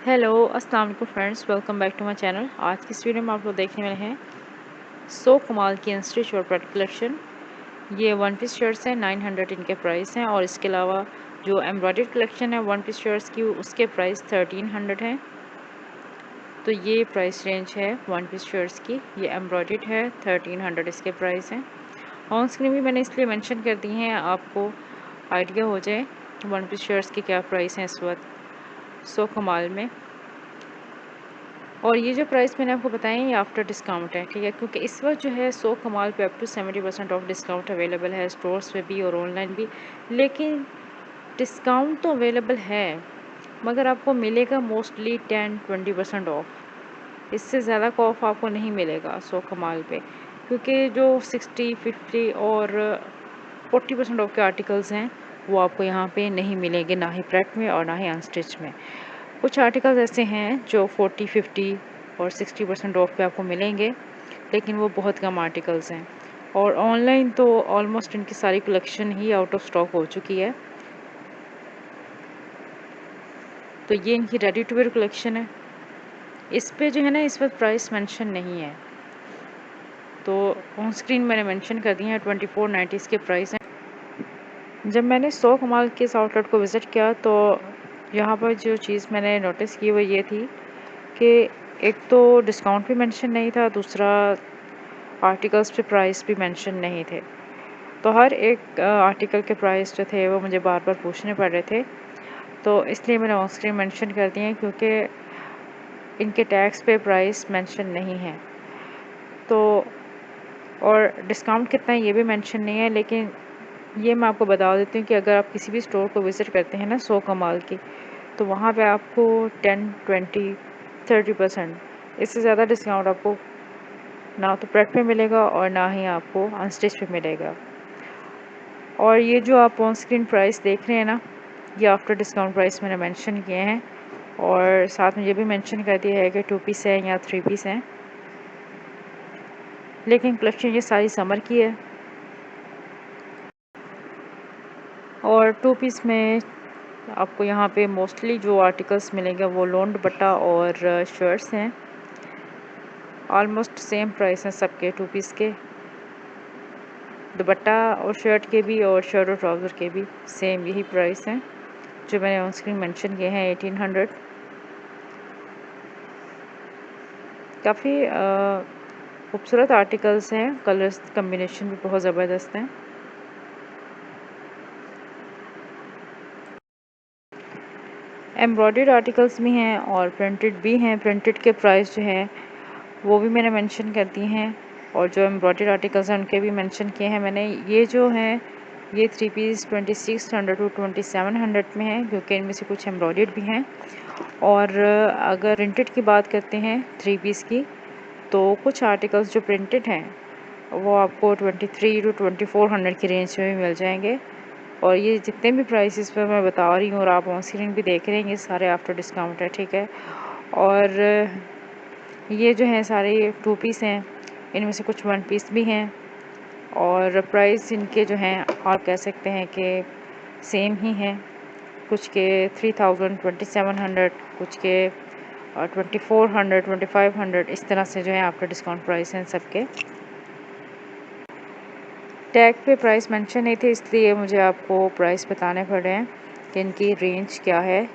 Hello अस्सलाम वालेकुम friends, welcome back to my channel. आज की इस वीडियो में आप लोग देखने वाले हैं सो कमाल की अनस्टिच और प्रेट कलेक्शन। ये वन पीस शर्ट्स हैं, 900 इनके प्राइस हैं। और इसके अलावा जो एम्ब्रॉयडर्ड कलेक्शन है वन पीस शर्ट्स की, उसके प्राइस 1300 हैं। तो ये प्राइस रेंज है वन पीस शर्ट्स की। ये एम्ब्रॉयडर्ड है, 1300 इसके प्राइस हैं। ऑन स्क्रीन भी मैंने इसलिए मेंशन कर दी हैं, आपको आइडिया हो जाए वन पीस शर्ट्स के क्या प्राइस हैं इस वक्त सो कमाल में। और ये जो प्राइस मैंने आपको बताया ये आफ्टर डिस्काउंट है, ठीक है, क्योंकि इस वक्त जो है सो कमाल पे up to 70% off discount available है, स्टोर्स पे भी और ऑनलाइन भी। लेकिन डिस्काउंट तो अवेलेबल है, मगर आपको मिलेगा मोस्टली 10-20% ऑफ। इससे ज़्यादा का ऑफ आपको नहीं मिलेगा सो कमाल पे, क्योंकि जो 60-50 और 40% ऑफ के आर्टिकल्स हैं वो आपको यहाँ पे नहीं मिलेंगे, ना ही प्रेट में और ना ही अनस्टिच में। कुछ आर्टिकल्स ऐसे हैं जो 40-50 और 60% ऑफ पे आपको मिलेंगे, लेकिन वो बहुत कम आर्टिकल्स हैं। और ऑनलाइन तो ऑलमोस्ट इनकी सारी collection he out of stock हो चुकी है। तो ये इनकी रेडी टू वेयर कलेक्शन है। इस पे जो है ना इस वक्त प्राइस मेंशन नहीं है, तो ऑन स्क्रीन मैंने मेंशन कर दिए हैं। 2490 इसके प्राइस हैं। जब मैंने सो कमाल के इस आउटलेट को विज़िट किया तो यहाँ पर जो चीज़ मैंने नोटिस की वो ये थी कि एक तो डिस्काउंट भी मेंशन नहीं था, दूसरा आर्टिकल्स पे प्राइस भी मेंशन नहीं थे। तो हर एक आर्टिकल के प्राइस जो थे वो मुझे बार बार पूछने पड़ रहे थे, तो इसलिए मैंने ऑन स्क्रीन मेंशन कर दिए हैं, क्योंकि इनके टैग्स पे प्राइस मेंशन नहीं है। तो और डिस्काउंट कितना है ये भी मेंशन नहीं है। लेकिन ये मैं आपको बता देती हूँ कि अगर आप किसी भी स्टोर को विज़िट करते हैं ना सो कमाल की, तो वहाँ पे आपको 10-20-30% इससे ज़्यादा डिस्काउंट आपको ना तो प्रेट पे मिलेगा और ना ही आपको अनस्टिच पे मिलेगा। और ये जो आप ऑन स्क्रीन प्राइस देख रहे हैं ना, ये आफ्टर डिस्काउंट प्राइस मैंने मेंशन किए हैं, और साथ में ये भी मेंशन कर दिया है कि 2 पीस है या 3 पीस हैं। लेकिन कलेक्शन ये सारी समर की है, और 2 पीस में आपको यहाँ पे मोस्टली जो आर्टिकल्स मिलेंगे वो लॉन दुपट्टा और शर्ट्स हैं। ऑलमोस्ट सेम प्राइस हैं सबके 2 पीस के, दुपट्टा और शर्ट के भी और शर्ट और ट्राउज़र के भी सेम यही प्राइस हैं जो मैंने ऑन स्क्रीन मेंशन किए हैं, 1800। काफ़ी खूबसूरत आर्टिकल्स हैं, कलर्स कम्बिनेशन भी बहुत ज़बरदस्त हैं। एम्ब्रॉयडर्ड आर्टिकल्स भी हैं और प्रिंटेड भी हैं। प्रिंटेड के प्राइस जो हैं वो भी मैंने मेंशन कर दिए हैं, और जो एम्ब्रॉयडर्ड आर्टिकल्स हैं उनके भी मेंशन किए हैं मैंने। ये जो हैं ये 3 पीस 2600 टू 2700 में हैं, क्योंकि इनमें से कुछ एम्ब्रॉयडर्ड भी हैं। और अगर प्रिंटेड की बात करते हैं 3 पीस की, तो कुछ आर्टिकल्स जो प्रिंटेड हैं वो आपको 23 टू 2400 की रेंज में भी मिल जाएंगे। और ये जितने भी प्राइसेस पे मैं बता रही हूँ और आप ऑन स्क्रीन भी देख रहे हैं, ये सारे आफ्टर डिस्काउंट है, ठीक है। और ये जो हैं सारे 2 पीस हैं, इनमें से कुछ 1 पीस भी हैं, और प्राइस इनके जो हैं आप कह सकते हैं कि सेम ही हैं। कुछ के 3000, 2700, कुछ के 2400, 2500, इस तरह से जो है आफ्टर डिस्काउंट प्राइस हैं सबके। टैग पे प्राइस मेंशन नहीं थे, इसलिए मुझे आपको प्राइस बताने पड़ रहे हैं कि इनकी रेंज क्या है